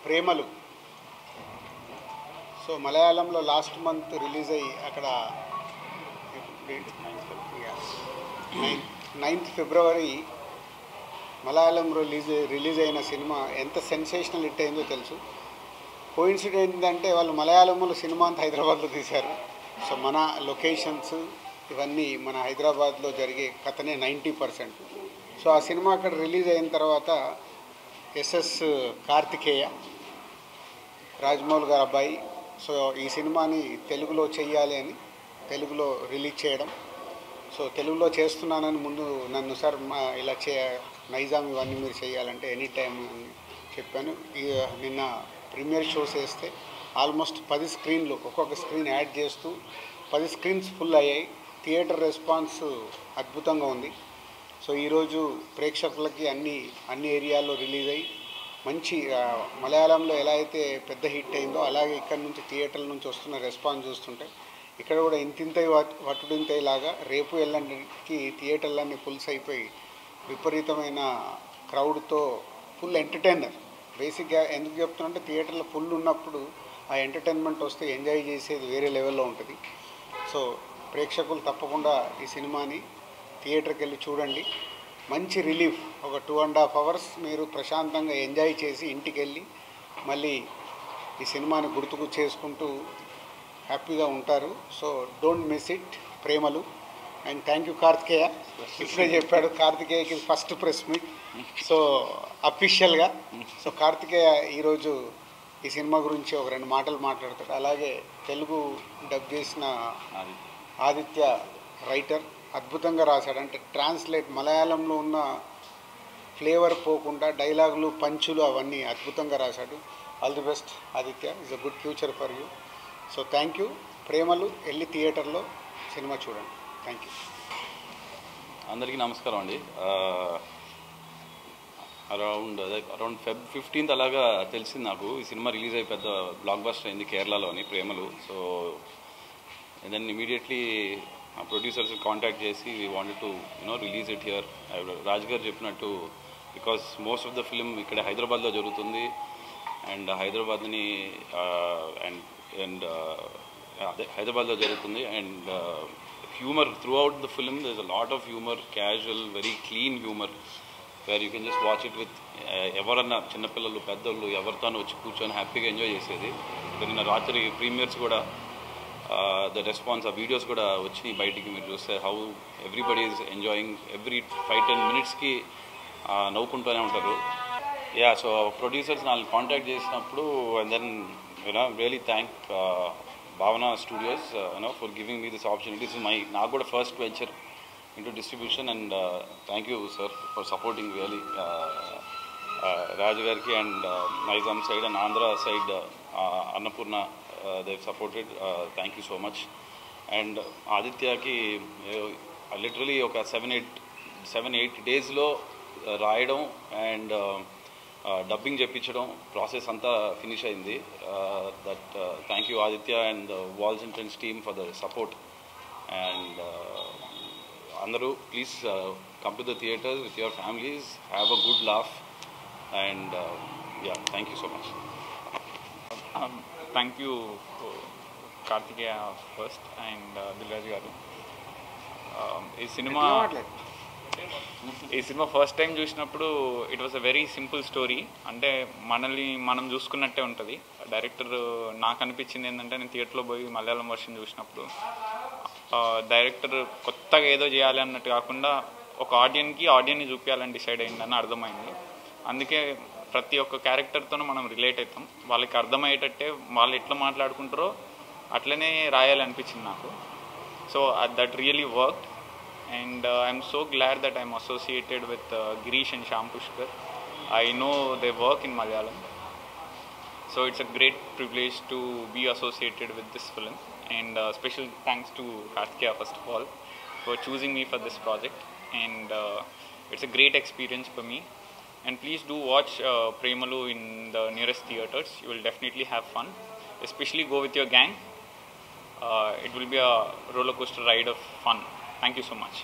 ప్రేమలు. సో మలయాళంలో last month release అయ్యి అక్కడ 9th ఫిబ్రవరి మలయాళం రిలీజ్ అయిన సినిమా ఎంత సెన్సేషనల్ హిట్ అయిందో తెలుసు. కోయిన్సిడెంట్ ఏంటంటే వాళ్ళు మలయాళంలో సినిమా అంతా హైదరాబాద్లో తీశారు. సో మన లొకేషన్స్ ఇవన్నీ మన హైదరాబాద్లో జరిగే కథనే 90%. సో ఆ సినిమా అక్కడ రిలీజ్ అయిన తర్వాత ఎస్ఎస్ కార్తికేయ, రాజమౌళి గారి అబ్బాయి, సో ఈ సినిమాని తెలుగులో చెయ్యాలి అని తెలుగులో రిలీజ్ చేయడం. సో తెలుగులో చేస్తున్నానని ముందు నన్ను సార్ ఇలా నైజాం ఇవన్నీ మీరు చేయాలంటే ఎనీ టైం అని చెప్పాను. నిన్న ప్రీమియర్ షోస్ వేస్తే ఆల్మోస్ట్ 10 స్క్రీన్లు, ఒక్కొక్క స్క్రీన్ యాడ్ చేస్తూ 10 స్క్రీన్స్ ఫుల్ అయ్యాయి. థియేటర్ రెస్పాన్స్ అద్భుతంగా ఉంది. సో ఈరోజు ప్రేక్షకులకి అన్ని ఏరియాల్లో రిలీజ్ అయ్యి మంచి మలయాళంలో ఎలా అయితే పెద్ద హిట్ అయిందో అలాగే ఇక్కడ నుంచి థియేటర్ల నుంచి వస్తున్న రెస్పాన్స్ చూస్తుంటే ఇక్కడ కూడా ఇంతింతై వట్టుడింతైలాగా రేపు ఎల్లంటికి థియేటర్లన్నీ ఫుల్స్ అయిపోయి విపరీతమైన క్రౌడ్తో ఫుల్ ఎంటర్టైనర్. బేసిక్గా ఎందుకు చెప్తున్నా థియేటర్లో ఫుల్ ఉన్నప్పుడు ఆ ఎంటర్టైన్మెంట్ వస్తే ఎంజాయ్ చేసేది వేరే లెవెల్లో ఉంటుంది. సో ప్రేక్షకులు తప్పకుండా ఈ సినిమాని థియేటర్కి వెళ్ళి చూడండి. మంచి రిలీఫ్. ఒక 2.5 అవర్స్ మీరు ప్రశాంతంగా ఎంజాయ్ చేసి ఇంటికి వెళ్ళి మళ్ళీ ఈ సినిమాని గుర్తుకు చేసుకుంటూ హ్యాపీగా ఉంటారు. So don't miss it. Premalu. And thank you Karthikeya. ఇప్పుడే చెప్పాడు కార్తికేయకి ఫస్ట్ ప్రెస్ మీట్, సో అఫీషియల్గా. సో కార్తికేయ ఈరోజు ఈ సినిమా గురించి ఒక 2 మాటలు మాట్లాడతాడు. అలాగే తెలుగు డబ్ చేసిన ఆదిత్య రైటర్ అద్భుతంగా రాశాడు. అంటే ట్రాన్స్లేట్ మలయాళంలో ఉన్న ఫ్లేవర్ పోకుండా డైలాగులు పంచులు అవన్నీ అద్భుతంగా రాశాడు. All the best Aditya. Is a good future for you. So thank you. ప్రేమలు వెళ్ళి థియేటర్లో సినిమా చూడండి. Thank you. అందరికీ నమస్కారం అండి. అరౌండ్ Feb 15th అలాగా తెలిసింది నాకు ఈ సినిమా రిలీజ్ అయ్యి పెద్ద బ్లాక్ బస్టర్ అయింది కేరళలోని ప్రేమలు. సో దెన్ ఇమీడియట్లీ ఆ ప్రొడ్యూసర్స్ కాంటాక్ట్ చేసి we wanted to release it here. Raj గారు చెప్పినట్టు because most of the film ఇక్కడ హైదరాబాద్లో జరుగుతుంది అండ్ హైదరాబాద్ని అదే హైదరాబాద్లో జరుగుతుంది and humour throughout the film. There is a lot of humour, casual, very clean humour where you can just watch it with ఎవరన్నా చిన్నపిల్లలు పెద్దోళ్ళు ఎవరితోనూ వచ్చి కూర్చొని హ్యాపీగా ఎంజాయ్ చేసేది. నిన్న రాత్రి ప్రీమియర్స్ కూడా ద రెస్పాన్స్, ఆ వీడియోస్ కూడా వచ్చి బయటికి మీరు చూస్తే how everybody is enjoying. Every 5-10 మినిట్స్కి నవ్వుకుంటూనే ఉంటారు. యా, సో ప్రొడ్యూసర్స్ నాకు కాంటాక్ట్ చేసినప్పుడు అండ్ దెన్ రియలీ థ్యాంక్ భావన studios for giving me this opportunity. This is నాకు కూడా first venture into distribution and thank you sir for supporting really Raj Garki and Nizam side and Andhra side Annapurna they've supported. Thank you so much. And Aditya ki literally oka 7-8 days lo రాయడం and dubbing చెప్పించడం process అంతా finish అయింది. That thank you Aditya and walls and friends team for the support. And అందరూ please come to the theatres with your families, have a good laugh and yeah, thank you so much. Thank you Karthikeya first and Dil Raju గారు. ఈ సినిమా first time చూసినప్పుడు it was a very simple story. అంటే మనల్ని మనం చూసుకున్నట్టే ఉంటుంది. Director నాకు అనిపించింది ఏంటంటే, నేను థియేటర్లో పోయి మలయాళం వర్షన్ చూసినప్పుడు డైరెక్టర్ కొత్తగా ఏదో చేయాలి అన్నట్టు కాకుండా ఒక ఆడియన్ని చూపించాలని డిసైడ్ అయిందని అర్థమైంది. అందుకే ప్రతి ఒక్క క్యారెక్టర్తోనూ మనం రిలేట్ అవుతాం. వాళ్ళకి అర్థమయ్యేటట్టే వాళ్ళు ఎట్లా మాట్లాడుకుంటారో అట్లనే రాయాలి అనిపించింది నాకు. So that really worked and I'm so glad that I'm associated with Girish and Shyam Pushkar. I know they work in Malayalam, so it's a great privilege to be associated with this film. And special thanks to Kartikeya first of all for choosing me for this project. And it's a great experience for me. And please do watch Premalu in the nearest theaters. You will definitely have fun. Especially go with your gang. It will be a roller coaster ride of fun. Thank you so much.